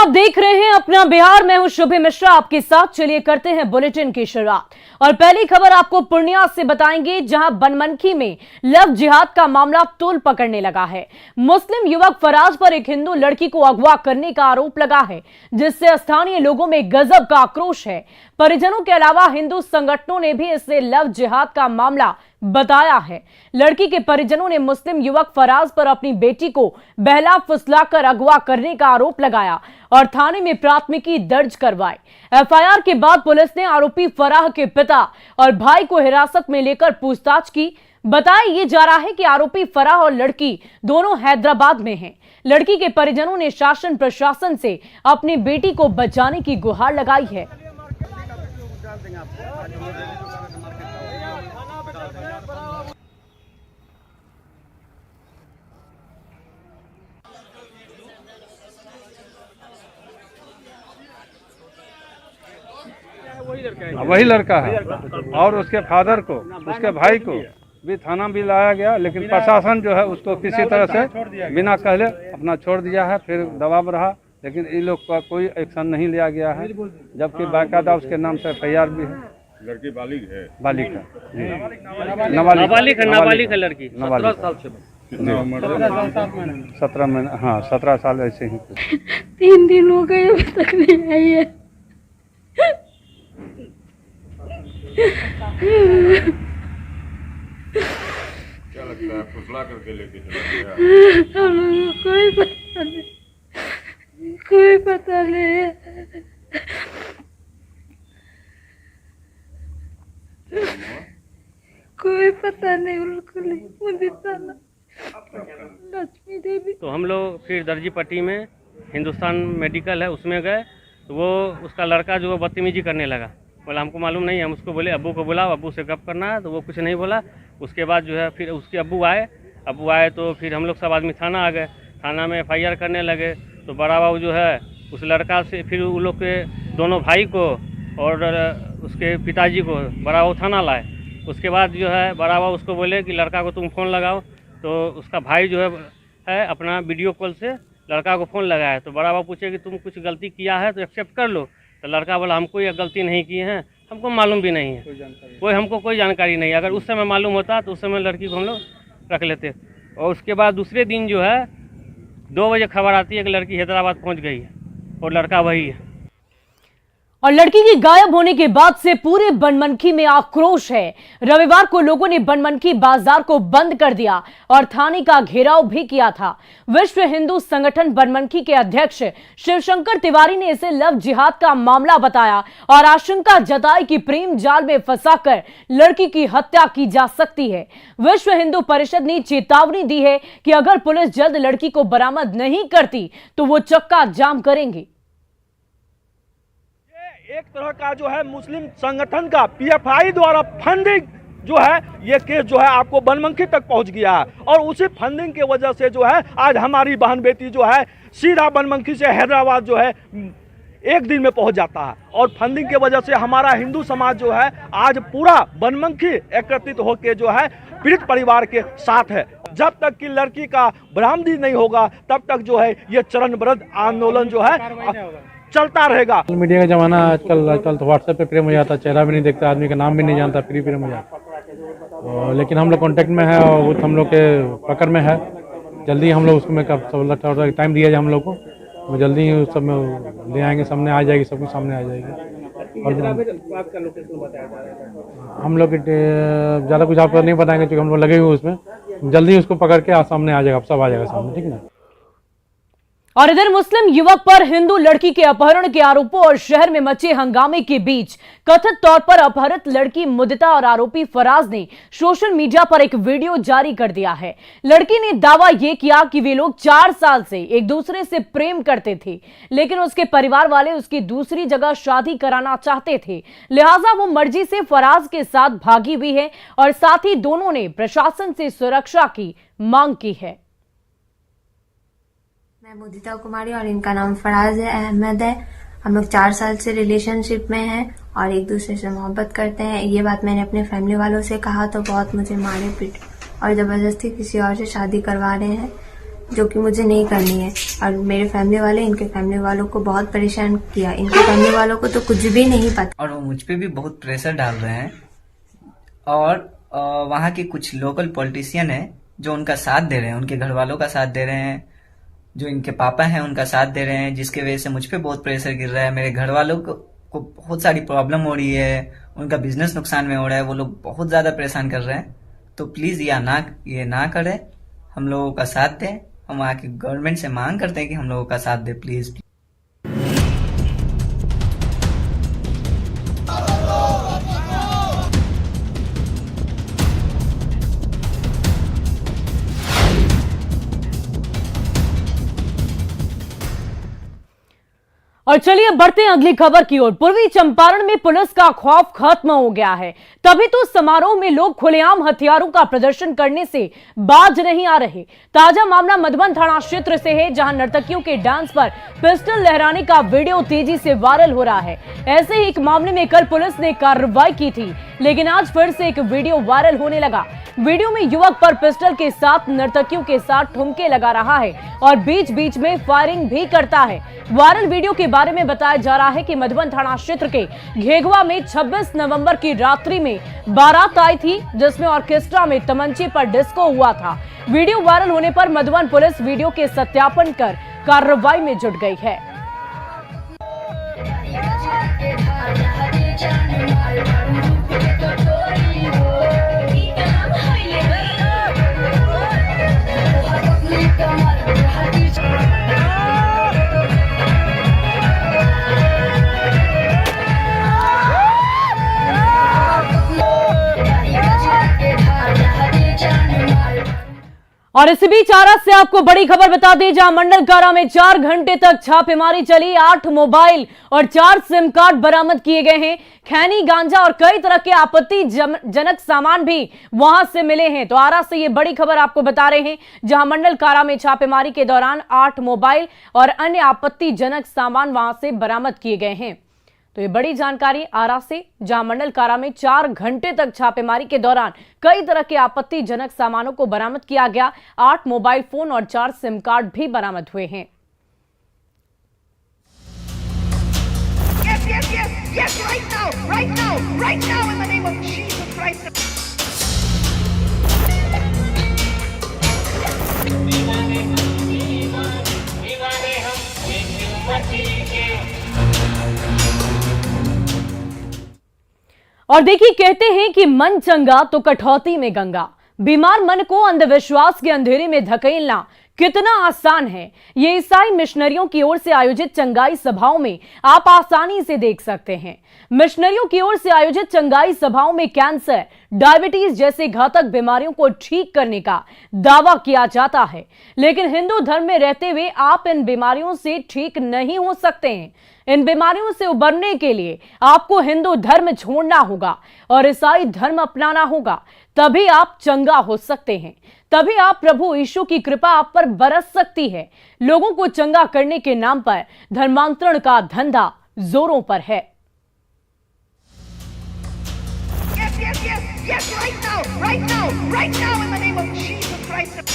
आप देख रहे हैं अपना बिहार। मैं हूं शुभी मिश्रा आपके साथ। चलिए करते हैं बुलेटिन की शुरुआत और पहली खबर आपको पूर्णिया से बताएंगे, जहां बनमनखी में लव जिहाद का मामला तूल पकड़ने लगा है। मुस्लिम युवक फराज पर एक हिंदू लड़की को अगवा करने का आरोप लगा है, जिससे स्थानीय लोगों में गजब का आक्रोश है। परिजनों के अलावा हिंदू संगठनों ने भी इसे लव जिहाद का मामला बताया है। लड़की के परिजनों ने मुस्लिम युवक फराज पर अपनी बेटी को बहला फुसलाकर अगवा करने का आरोप लगाया और थाने में प्राथमिकी दर्ज करवाई। एफआईआर के बाद पुलिस ने आरोपी फराह के पिता और भाई को हिरासत में लेकर पूछताछ की। बताया ये जा रहा है कि आरोपी फराह और लड़की दोनों हैदराबाद में हैं। लड़की के परिजनों ने शासन प्रशासन से अपनी बेटी को बचाने की गुहार लगाई है। वही लड़का है और उसके फादर को, उसके भाई को भी थाना भी लाया गया, लेकिन प्रशासन जो है उसको किसी तरह से बिना कहले अपना छोड़ दिया है। फिर दबाव रहा, लेकिन इन लोग का कोई एक्शन नहीं लिया गया है, जबकि बाकायदा उसके नाम से एफआईआर भी है। लड़की बालिग है, नाबालिग है लड़की, 17 साल से 17 महीने, हाँ 17 साल ऐसे ही। 3 दिन हो गए अभी तक नहीं आई है। क्या लगता है फुसला करके लेके चला गया? हम लोगों को कोई पता नहीं, कोई पता नहीं। कोई पता नहीं बिल्कुल। मुझे लक्ष्मी देवी। तो हम लोग फिर दर्जी पट्टी में हिंदुस्तान मेडिकल है उसमें गए, तो वो उसका लड़का जो बदतमीजी करने लगा। बोला हमको मालूम नहीं। हम उसको बोले अब्बू को बुलाओ, अब्बू से गप करना है, तो वो कुछ नहीं बोला। उसके बाद जो है फिर उसके अब्बू आए तो फिर हम लोग सब आदमी थाना आ गए। थाना में एफआईआर करने लगे। तो बड़ा बाबू जो है उस लड़का से फिर उन लोग के दोनों भाई को और उसके पिताजी को बड़ा बाबू थाना लाए। उसके बाद जो है बड़ा बाबू उसको बोले कि लड़का को तुम फ़ोन लगाओ। तो उसका भाई जो है अपना वीडियो कॉल से लड़का को फ़ोन लगाया। तो बड़ा बाबू पूछे कि तुम कुछ गलती किया है तो एक्सेप्ट कर लो। तो लड़का बोला हमको ये गलती नहीं की है, हमको मालूम भी नहीं है, हमको कोई जानकारी नहीं। अगर उस समय मालूम होता तो उस समय लड़की को हम लोग रख लेते। और उसके बाद दूसरे दिन जो है 2 बजे खबर आती है कि लड़की हैदराबाद पहुंच गई है और लड़का वही है। और लड़की के गायब होने के बाद से पूरे बनमनखी में आक्रोश है। रविवार को लोगों ने बनमनखी बाजार को बंद कर दिया और थाने का घेराव भी किया था। विश्व हिंदू संगठन बनमनखी के अध्यक्ष शिवशंकर तिवारी ने इसे लव जिहाद का मामला बताया और आशंका जताई कि प्रेम जाल में फंसाकर लड़की की हत्या की जा सकती है। विश्व हिंदू परिषद ने चेतावनी दी है कि अगर पुलिस जल्द लड़की को बरामद नहीं करती तो वो चक्का जाम करेंगे। एक तरह का जो है मुस्लिम संगठन का पीएफआई द्वारा फंडिंग जो है, ये केस जो है आपको बनमनखी तक पहुंच गया है। और उसी फंडिंग के वजह से जो है आज हमारी बहन बेटी जो है सीधा बनमनखी से हैदराबाद जो है 1 दिन में पहुंच जाता है। और फंडिंग के वजह से हमारा हिंदू समाज जो है आज पूरा बनमनखी एकत्रित होकर जो है पीड़ित परिवार के साथ है। जब तक कि लड़की का बरामदी नहीं होगा तब तक जो है ये चरणबद्ध आंदोलन जो है चलता रहेगा। मीडिया का जमाना आजकल तो व्हाट्सएप पे प्रेम हो जाता, चेहरा भी नहीं देखता, आदमी का नाम भी नहीं जानता, फिर प्रेम हो जाता। लेकिन हम लोग कांटेक्ट में है और वो हम लोग के पकड़ में है। जल्दी हम लोग उसमें टाइम दिया जाए हम लोग को, वो जल्दी ही उस सब में ले आएंगे, सामने आ जाएगी, सब कुछ सामने आ जाएगी। और हम लोग ज़्यादा कुछ आपको नहीं बताएंगे क्योंकि हम लोग लगे हुए उसमें। जल्दी उसको पकड़ के सामने आ जाएगा, सब आ जाएगा सामने, ठीक ना। और इधर मुस्लिम युवक पर हिंदू लड़की के अपहरण के आरोपों और शहर में मचे हंगामे के बीच कथित तौर पर अपहरित लड़की मुदिता और आरोपी फराज ने सोशल मीडिया पर एक वीडियो जारी कर दिया है। लड़की ने दावा यह किया कि वे लोग 4 साल से एक दूसरे से प्रेम करते थे, लेकिन उसके परिवार वाले उसकी दूसरी जगह शादी कराना चाहते थे, लिहाजा वो मर्जी से फराज के साथ भागी हुई है और साथ ही दोनों ने प्रशासन से सुरक्षा की मांग की है। मैं मुदिता कुमारी और इनका नाम फराज अहमद है। हम लोग 4 साल से रिलेशनशिप में हैं और एक दूसरे से मोहब्बत करते हैं। ये बात मैंने अपने फैमिली वालों से कहा तो बहुत मुझे मारे पीट और जबरदस्ती किसी और से शादी करवा रहे हैं। जो कि मुझे नहीं करनी है। और मेरे फैमिली वाले इनके फैमिली वालों को बहुत परेशान किया। इनके फैमिली वालों को तो कुछ भी नहीं पता। और वो मुझ पे भी बहुत प्रेशर डाल रहे हैं और वहाँ के कुछ लोकल पॉलिटिशियन हैं जो उनका साथ दे रहे हैं, उनके घर वालों का साथ दे रहे हैं, जो इनके पापा हैं उनका साथ दे रहे हैं, जिसके वजह से मुझ पे बहुत प्रेशर गिर रहा है। मेरे घर वालों को बहुत सारी प्रॉब्लम हो रही है, उनका बिजनेस नुकसान में हो रहा है, वो लोग बहुत ज्यादा परेशान कर रहे हैं। तो प्लीज ये ना करें, हम लोगों का साथ दें। हम वहाँ की गवर्नमेंट से मांग करते हैं कि हम लोगों का साथ दे प्लीज। और चलिए बढ़ते हैं अगली खबर की ओर। पूर्वी चंपारण में पुलिस का खौफ खत्म हो गया है, तभी तो समारोह में लोग खुलेआम हथियारों का प्रदर्शन करने से बाज नहीं आ रहे। ताजा मामला मधुबन थाना क्षेत्र से है, जहां नर्तकियों के डांस पर पिस्टल लहराने का वीडियो तेजी से वायरल हो रहा है। ऐसे ही एक मामले में कल पुलिस ने कार्रवाई की थी, लेकिन आज फिर से एक वीडियो वायरल होने लगा। वीडियो में युवक पर पिस्टल के साथ नर्तकियों के साथ ठुमके लगा रहा है और बीच बीच में फायरिंग भी करता है। वायरल वीडियो के बारे में बताया जा रहा है कि मधुबन थाना क्षेत्र के घेगवा में 26 नवंबर की रात्रि में बारात आई थी, जिसमें ऑर्केस्ट्रा में तमंचे पर डिस्को हुआ था। वीडियो वायरल होने पर मधुबन पुलिस वीडियो के सत्यापन कर कार्रवाई में जुट गई है। और इसी बीच आरा से आपको बड़ी खबर बता दें, जहां मंडल कारा में 4 घंटे तक छापेमारी चली। 8 मोबाइल और 4 सिम कार्ड बरामद किए गए हैं। खैनी, गांजा और कई तरह के आपत्तिजनक सामान भी वहां से मिले हैं। तो आरा से ये बड़ी खबर आपको बता रहे हैं, जहां मंडल कारा में छापेमारी के दौरान 8 मोबाइल और अन्य आपत्तिजनक सामान वहां से बरामद किए गए हैं। तो ये बड़ी जानकारी आरा से, जहां मंडल कारा में 4 घंटे तक छापेमारी के दौरान कई तरह के आपत्तिजनक सामानों को बरामद किया गया। 8 मोबाइल फोन और 4 सिम कार्ड भी बरामद हुए हैं। Yes, right now, in the name of Jesus Christ. और देखिए, कहते हैं कि मन चंगा तो कठौती में गंगा। बीमार मन को अंधविश्वास के अंधेरे में धकेलना कितना आसान है, ये ईसाई मिशनरियों की ओर से आयोजित चंगाई सभाओं में आप आसानी से देख सकते हैं। मिशनरियों की ओर से आयोजित चंगाई सभाओं में कैंसर, डायबिटीज जैसे घातक बीमारियों को ठीक करने का दावा किया जाता है, लेकिन हिंदू धर्म में रहते हुए आप इन बीमारियों से ठीक नहीं हो सकते हैं। इन बीमारियों से उबरने के लिए आपको हिंदू धर्म छोड़ना होगा और ईसाई धर्म अपनाना होगा, तभी आप चंगा हो सकते हैं। तभी आप प्रभु यीशु की कृपा आप पर बरस सकती है। लोगों को चंगा करने के नाम पर धर्मांतरण का धंधा जोरों पर है। Yes, right now, in the name of Jesus Christ.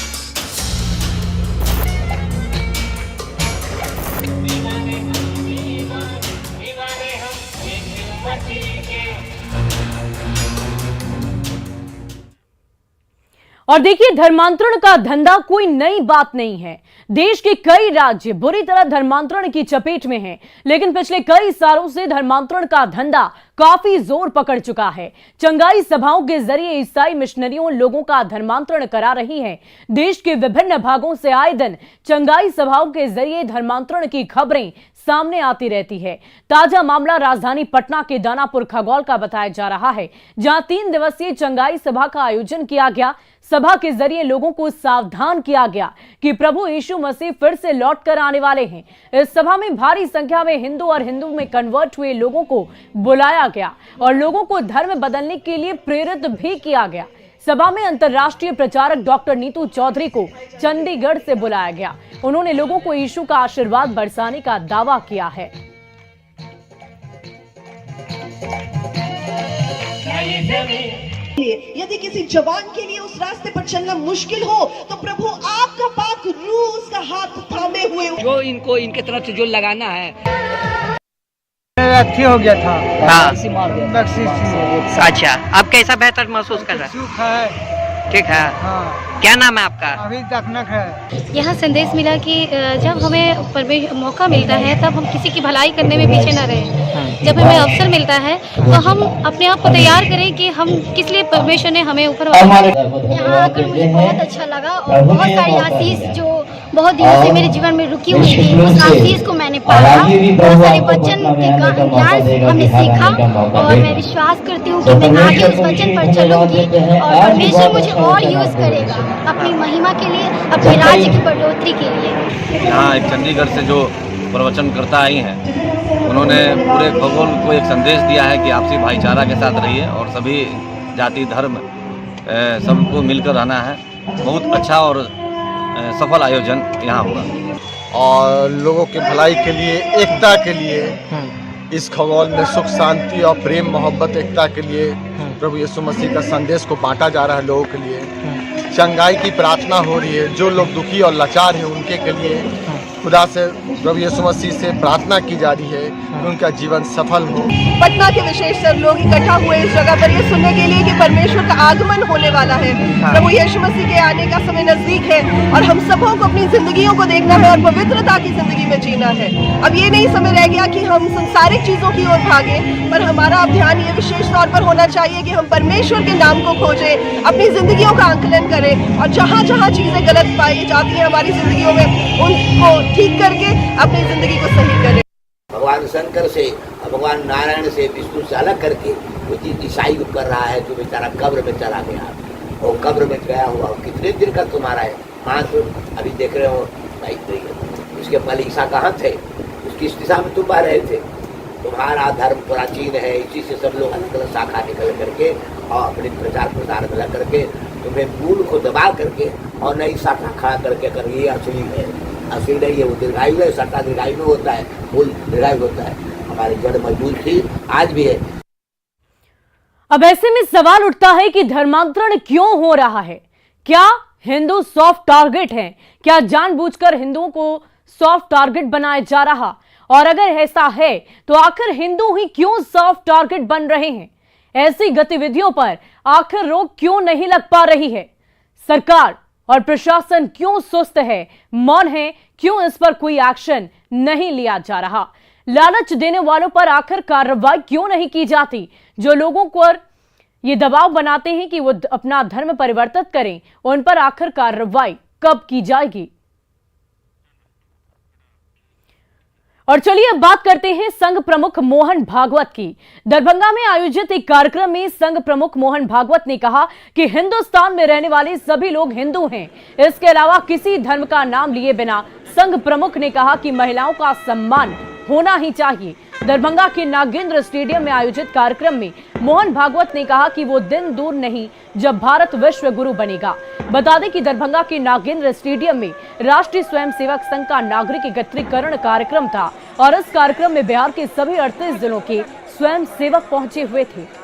और देखिए, धर्मांतरण का धंधा कोई नई बात नहीं है। देश के कई राज्य बुरी तरह धर्मांतरण की चपेट में हैं, लेकिन पिछले कई सालों से धर्मांतरण का धंधा काफी जोर पकड़ चुका है। चंगाई सभाओं के जरिए ईसाई मिशनरियों लोगों का धर्मांतरण करा रही हैं। देश के विभिन्न भागों से आए दिन चंगाई सभाओं के जरिए धर्मांतरण की खबरें सामने आती रहती है। ताजा मामला राजधानी पटना के दानापुर खगौल का बताया जा रहा है, जहां 3 दिवसीय चंगाई सभा का आयोजन किया गया। सभा के जरिए लोगों को सावधान किया गया कि प्रभु यीशु मसीह फिर से लौट कर आने वाले हैं। इस सभा में भारी संख्या में हिंदू और हिंदू में कन्वर्ट हुए लोगों को बुलाया गया और लोगों को धर्म बदलने के लिए प्रेरित भी किया गया। सभा में अंतर्राष्ट्रीय प्रचारक डॉक्टर नीतू चौधरी को चंडीगढ़ से बुलाया गया। उन्होंने लोगों को यीशु का आशीर्वाद बरसाने का दावा किया है। यदि किसी जवान के लिए उस रास्ते पर चलना मुश्किल हो तो प्रभु आपका पाक रूह उसका हाथ थामे हुए जो इनको इनके तरफ से जो लगाना है हो गया था। हाँ। अच्छा, अब कैसा बेहतर महसूस कर रहा है? ठीक है। क्या नाम है आपका? अभी तक है। यहाँ संदेश मिला कि जब हमें मौका मिलता है तब हम किसी की भलाई करने में पीछे न रहें। जब हमें अवसर मिलता है तो हम अपने आप को तैयार करें कि हम किस लिए परमेश्वर ने हमें ऊपर यहाँ आकर मुझे बहुत अच्छा लगा और बहुत सारी आशीष जो बहुत दिनों से मेरे जीवन में रुकी हुई थी उस आशीष को मैंने पाया। बहुत सारे वचन के ज्ञान हमने सीखा और मैं विश्वास करती हूँ कि मैं आगे उस वचन पर चलूंगी और परमेश्वर मुझे और यूज करेगा अपनी महिमा के लिए, अपने राज्य की बढ़ोतरी के लिए। यहाँ एक चंडीगढ़ से जो प्रवचनकर्ता आई हैं उन्होंने पूरे खगोल को एक संदेश दिया है कि आपसी भाईचारा के साथ रहिए और सभी जाति धर्म सबको मिलकर रहना है। बहुत अच्छा और सफल आयोजन यहाँ हुआ और लोगों के भलाई के लिए, एकता के लिए, इस खगोल में सुख शांति और प्रेम मोहब्बत एकता के लिए प्रभु यीशु मसीह का संदेश को बांटा जा रहा है लोगों के लिए। चंगाई की प्रार्थना हो रही है, जो लोग दुखी और लाचार हैं उनके के लिए खुदा से प्रभु यीशु मसीह से प्रार्थना की जा रही है कि उनका जीवन सफल हो। पटना के विशेष लोग इकट्ठा हुए इस जगह पर ये सुनने के लिए कि परमेश्वर का आगमन होने वाला है। प्रभु यीशु मसीह के आने का समय नजदीक है और हम सबों को अपनी जिंदगियों को देखना है और पवित्रता की जिंदगी में जीना है। अब ये नहीं समय रह गया कि हम संसारिक चीजों की ओर भागे, पर हमारा ध्यान ये विशेष तौर पर होना चाहिए कि हम परमेश्वर के नाम को खोजें, अपनी जिंदगियों का आंकलन करें और जहाँ जहाँ चीजें गलत पाई जाती हैं हमारी जिंदगियों में उनको ठीक करके अपनी जिंदगी को सही करें। भगवान शंकर से और भगवान नारायण से, विष्णु से अलग करके वो चीज ईसाई को कर रहा है जो बेचारा कब्र में चला गया। वो कब्र में गया हुआ कितने दिन का तुम्हारा है हाथ अभी देख रहे हो नहीं। उसके पहले ईसा कहाँ थे? उसकी दिशा में तुम बह रहे थे। तुम्हारा धर्म प्राचीन है, इसी से सब लोग अलग अलग शाखा निकल करके और अपने प्रचार प्रसार मिला करके तुम्हें मूल को दबा करके और नई शाखा खड़ा करके कर ये असली है। असली नहीं है, वो दीर्घायु है, शाखा दीर्घायु में होता है, मूल दीर्घायु होता है। हमारी जड़ मजबूत थी, आज भी है। अब ऐसे में सवाल उठता है कि धर्मांतरण क्यों हो रहा है? क्या हिंदू सॉफ्ट टारगेट हैं? क्या जानबूझकर हिंदुओं को सॉफ्ट टारगेट बनाया जा रहा? और अगर ऐसा है तो आखिर हिंदू ही क्यों सॉफ्ट टारगेट बन रहे हैं? ऐसी गतिविधियों पर आखिर रोक क्यों नहीं लग पा रही है? सरकार और प्रशासन क्यों सुस्त है, मौन है? क्यों इस पर कोई एक्शन नहीं लिया जा रहा? लालच देने वालों पर आखिर कार्रवाई क्यों नहीं की जाती? जो लोगों पर ये दबाव बनाते हैं कि वो अपना धर्म परिवर्तित करें, उन पर आखिर कार्रवाई कब की जाएगी? और चलिए अब बात करते हैं संघ प्रमुख मोहन भागवत की। दरभंगा में आयोजित एक कार्यक्रम में संघ प्रमुख मोहन भागवत ने कहा कि हिंदुस्तान में रहने वाले सभी लोग हिंदू हैं। इसके अलावा किसी धर्म का नाम लिए बिना संघ प्रमुख ने कहा कि महिलाओं का सम्मान होना ही चाहिए। दरभंगा के नागेंद्र स्टेडियम में आयोजित कार्यक्रम में मोहन भागवत ने कहा कि वो दिन दूर नहीं जब भारत विश्व गुरु बनेगा। बता दें कि दरभंगा के नागेंद्र स्टेडियम में राष्ट्रीय स्वयंसेवक संघ का नागरिक एकत्रीकरण कार्यक्रम था और इस कार्यक्रम में बिहार के सभी 38 जिलों के स्वयंसेवक पहुंचे हुए थे।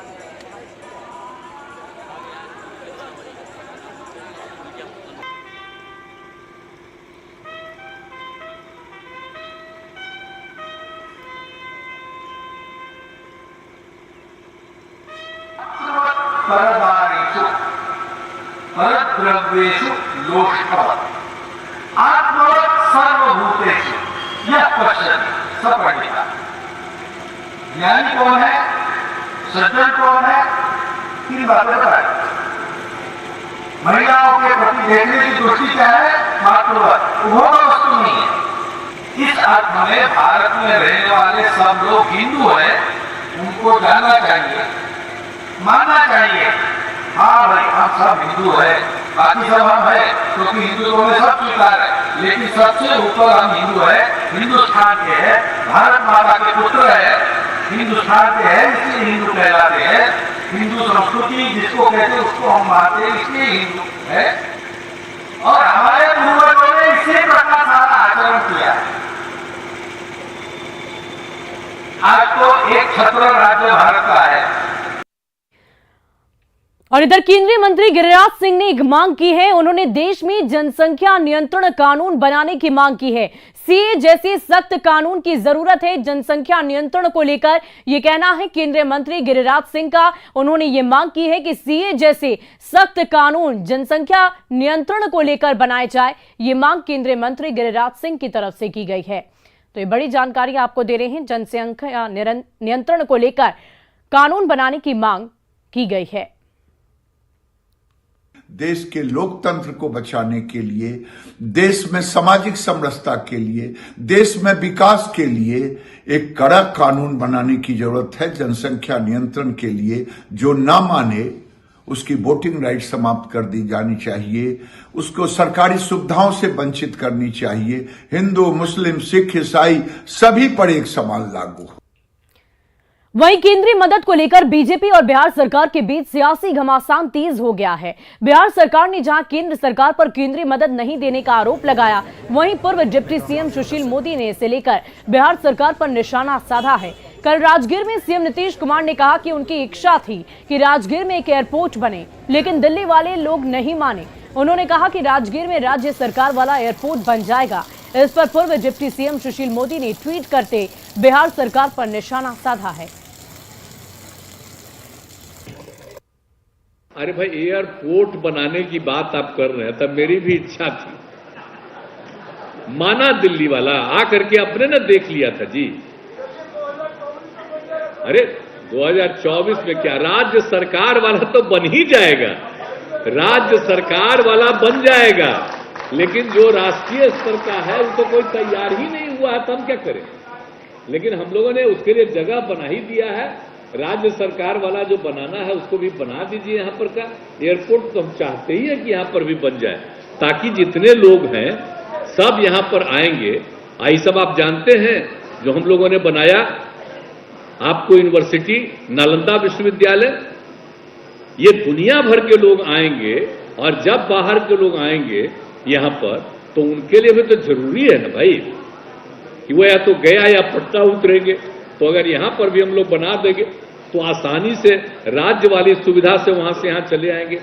परद्वारेषु परद्रव्येषु लोष्टः आत्मवत् सर्वभूतेषु यह पश्यति स पंडितः। ज्ञानी कौन है, सज्जन कौन है, तीन बातें बताएं। महिलाओं के प्रति देखने की दृष्टि क्या है? मातृवत, उपभोग वस्तु नहीं है। इस अर्थ में भारत में रहने वाले सब लोग हिंदू हैं, उनको जानना चाहिए, मानना चाहिए। हाँ भाई, हम सब हिंदू है, बाकी सब हम है, क्योंकि हिंदुओं में सब स्वीकार है, लेकिन सबसे ऊपर हम हिंदू है, हिंदुस्तान के है, भारत माता के पुत्र है, हिंदुस्तान के है, इसलिए हिंदू कहलाते हैं। हिंदू संस्कृति जिसको कहते हैं उसको हम मानते हैं, इसलिए हिंदू है। और हमारे पूर्वजों ने इसी प्रकार सारा आचरण किया। आज तो एक छत्र राज्य भारत का है। और इधर केंद्रीय मंत्री गिरिराज सिंह ने एक मांग की है। उन्होंने देश में जनसंख्या नियंत्रण कानून बनाने की मांग की है। सीए जैसे सख्त कानून की जरूरत है जनसंख्या नियंत्रण को लेकर, यह कहना है केंद्रीय मंत्री गिरिराज सिंह का। उन्होंने ये मांग की है कि सीए जैसे सख्त कानून जनसंख्या नियंत्रण को लेकर बनाए जाए। ये मांग केंद्रीय मंत्री गिरिराज सिंह की तरफ से की गई है। तो ये बड़ी जानकारी आपको दे रहे हैं। जनसंख्या नियंत्रण को लेकर कानून बनाने की मांग की गई है। देश के लोकतंत्र को बचाने के लिए, देश में सामाजिक समरसता के लिए, देश में विकास के लिए एक कड़ा कानून बनाने की जरूरत है जनसंख्या नियंत्रण के लिए। जो ना माने उसकी वोटिंग राइट समाप्त कर दी जानी चाहिए, उसको सरकारी सुविधाओं से वंचित करनी चाहिए। हिंदू, मुस्लिम, सिख, ईसाई सभी पर एक समान लागू। वहीं केंद्रीय मदद को लेकर बीजेपी और बिहार सरकार के बीच सियासी घमासान तेज हो गया है। बिहार सरकार ने जहां केंद्र सरकार पर केंद्रीय मदद नहीं देने का आरोप लगाया, वहीं पूर्व डिप्टी सीएम सुशील मोदी ने इसे लेकर बिहार सरकार पर निशाना साधा है। कल राजगीर में सीएम नीतीश कुमार ने कहा कि उनकी इच्छा थी कि राजगीर में एक एयरपोर्ट बने, लेकिन दिल्ली वाले लोग नहीं माने। उन्होंने कहा कि राजगीर में राज्य सरकार वाला एयरपोर्ट बन जाएगा। इस पर पूर्व डिप्टी सीएम सुशील मोदी ने ट्वीट करते बिहार सरकार पर निशाना साधा है। अरे भाई, एयरपोर्ट बनाने की बात आप कर रहे हैं, तब मेरी भी इच्छा थी। माना दिल्ली वाला आकर के अपने ने देख लिया था जी। अरे 2024 में क्या राज्य सरकार वाला तो बन ही जाएगा, राज्य सरकार वाला बन जाएगा, लेकिन जो राष्ट्रीय स्तर का है वो तो कोई तैयार ही नहीं हुआ है, तो हम क्या करें। लेकिन हम लोगों ने उसके लिए जगह बना ही दिया है। राज्य सरकार वाला जो बनाना है उसको भी बना दीजिए। यहाँ पर का एयरपोर्ट तो हम चाहते ही है कि यहाँ पर भी बन जाए, ताकि जितने लोग हैं सब यहाँ पर आएंगे। आई सब आप जानते हैं जो हम लोगों ने बनाया, आपको यूनिवर्सिटी नालंदा विश्वविद्यालय, ये दुनिया भर के लोग आएंगे। और जब बाहर के लोग आएंगे यहाँ पर, तो उनके लिए भी तो जरूरी है ना भाई कि वो या तो गया या पटना उतरेंगे। तो अगर यहां पर भी हम लोग बना देंगे तो आसानी से राज्य वाली सुविधा से वहां से यहां चले आएंगे।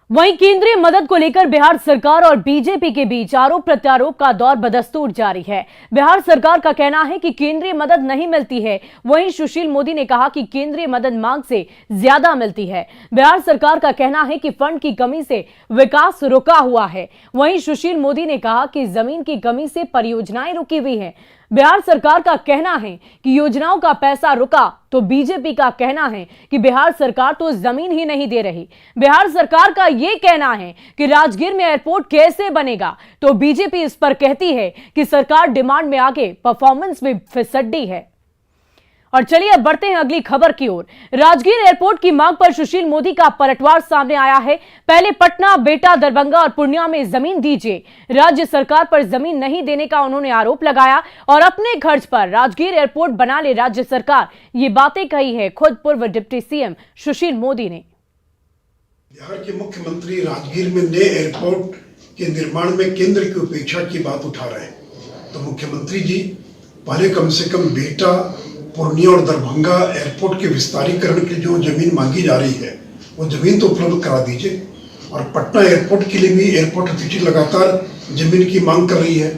वहीं केंद्रीय मदद को लेकर बिहार सरकार और बीजेपी के बीच आरोप प्रत्यारोप का दौर बदस्तूर जारी है। बिहार सरकार का कहना है कि केंद्रीय मदद नहीं मिलती है, वहीं सुशील मोदी ने कहा कि केंद्रीय मदद मांग से ज्यादा मिलती है। बिहार सरकार का कहना है कि फंड की कमी से विकास रुका हुआ है। वहीं सुशील मोदी ने कहा कि जमीन की कमी से परियोजनाएं रुकी हुई हैं। बिहार सरकार का कहना है कि योजनाओं का पैसा रुका, तो बीजेपी का कहना है कि बिहार सरकार तो जमीन ही नहीं दे रही। बिहार सरकार का यह कहना है कि राजगीर में एयरपोर्ट कैसे बनेगा, तो बीजेपी इस पर कहती है कि सरकार डिमांड में आगे, परफॉर्मेंस में फिसड्डी है। और चलिए अब बढ़ते हैं अगली खबर की ओर। राजगीर एयरपोर्ट की मांग पर सुशील मोदी का पलटवार सामने आया है। पहले पटना, बेटा, दरभंगा और पूर्णिया में जमीन दीजिए, राज्य सरकार पर जमीन नहीं देने का उन्होंने आरोप लगाया और अपने खर्च पर राजगीर एयरपोर्ट बना ले राज्य सरकार। ये बातें कही है खुद पूर्व डिप्टी सीएम सुशील मोदी ने। बिहार के मुख्यमंत्री राजगीर में नए एयरपोर्ट के निर्माण में केंद्र की उपेक्षा की बात उठा रहे हैं, तो मुख्यमंत्री जी पहले कम से कम बेटा, पूर्णिया और दरभंगा एयरपोर्ट के विस्तारीकरण की जो जमीन मांगी जा रही है वो जमीन तो उपलब्ध करा दीजिए। और पटना एयरपोर्ट के लिए भी एयरपोर्ट अथॉरिटी लगातार जमीन की मांग कर रही है,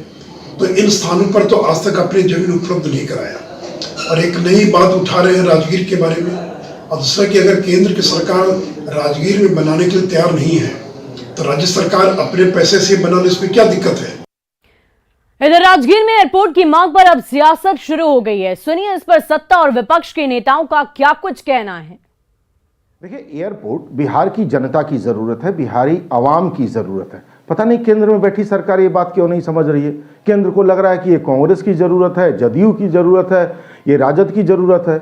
तो इन स्थानों पर तो आज तक अपनी जमीन उपलब्ध नहीं कराया। और एक नई बात उठा रहे हैं राजगीर के बारे में। और दूसरा कि अगर केंद्र की सरकार राजगीर में बनाने के लिए तैयार नहीं है, तो राज्य सरकार अपने पैसे से बना ले, इसमें क्या दिक्कत है। इधर राजगीर में एयरपोर्ट की मांग पर अब सियासत शुरू हो गई है। सुनिए इस पर सत्ता और विपक्ष के नेताओं का क्या कुछ कहना है। देखिए, एयरपोर्ट बिहार की जनता की जरूरत है, बिहारी आवाम की जरूरत है। पता नहीं केंद्र में बैठी सरकार ये बात क्यों नहीं समझ रही है। केंद्र को लग रहा है कि ये कांग्रेस की जरूरत है, जदयू की जरूरत है, ये राजद की जरूरत है।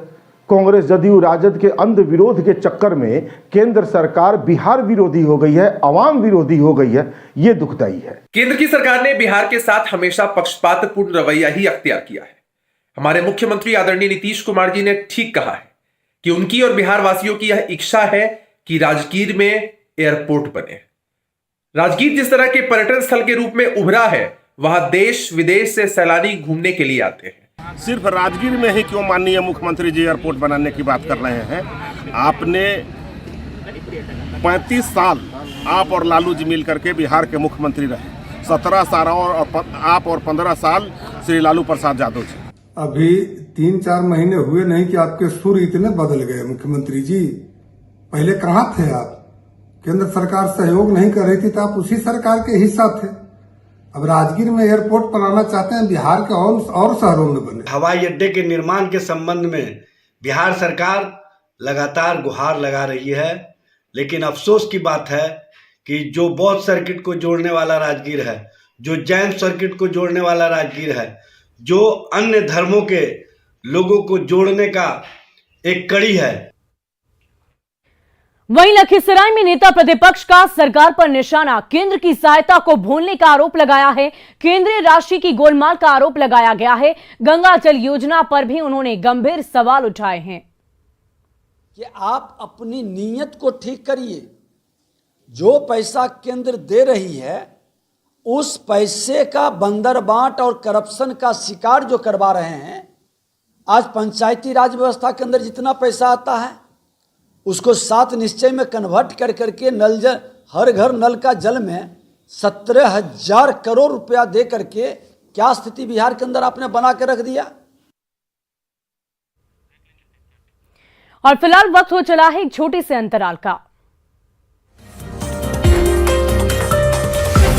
कांग्रेस, जदयू, राजद के अंध विरोध के चक्कर में केंद्र सरकार बिहार विरोधी हो गई है, अवाम विरोधी हो गई है। ये दुखदाई है। केंद्र की सरकार ने बिहार के साथ हमेशा पक्षपातपूर्ण रवैया ही अख्तियार किया है। हमारे मुख्यमंत्री आदरणीय नीतीश कुमार जी ने ठीक कहा है कि उनकी और बिहार वासियों की यह इच्छा है कि राजगीर में एयरपोर्ट बने। राजगीर जिस तरह के पर्यटन स्थल के रूप में उभरा है, वहां देश विदेश से सैलानी घूमने के लिए आते हैं। सिर्फ राजगीर में ही क्यों माननीय मुख्यमंत्री जी एयरपोर्ट बनाने की बात कर रहे हैं? आपने 35 साल आप और लालू जी मिल करके बिहार के मुख्यमंत्री रहे, 17 साल और आप और 15 साल श्री लालू प्रसाद यादव जी। अभी 3-4 महीने हुए नहीं कि आपके सुर इतने बदल गए मुख्यमंत्री जी। पहले कहाँ थे आप? केंद्र सरकार सहयोग नहीं कर रही थी तो आप उसी सरकार के हिस्सा थे। अब राजगीर में एयरपोर्ट बनाना चाहते हैं, बिहार के और शहरों में बने। हवाई अड्डे के निर्माण के संबंध में बिहार सरकार लगातार गुहार लगा रही है, लेकिन अफसोस की बात है कि जो बौद्ध सर्किट को जोड़ने वाला राजगीर है, जो जैन सर्किट को जोड़ने वाला राजगीर है, जो अन्य धर्मों के लोगों को जोड़ने का एक कड़ी है। वहीं लखीसराय में नेता प्रतिपक्ष का सरकार पर निशाना, केंद्र की सहायता को भूलने का आरोप लगाया है। केंद्रीय राशि की गोलमाल का आरोप लगाया गया है। गंगा जल योजना पर भी उन्होंने गंभीर सवाल उठाए हैं कि आप अपनी नीयत को ठीक करिए। जो पैसा केंद्र दे रही है उस पैसे का बंदर बांट और करप्शन का शिकार जो करवा रहे हैं। आज पंचायती राज व्यवस्था के अंदर जितना पैसा आता है उसको 7 निश्चय में कन्वर्ट कर करके नल जल, हर घर नल का जल में 17,000 करोड़ रुपया दे करके क्या स्थिति बिहार के अंदर आपने बना के रख दिया। और फिलहाल वक्त हो चला है एक छोटे से अंतराल का।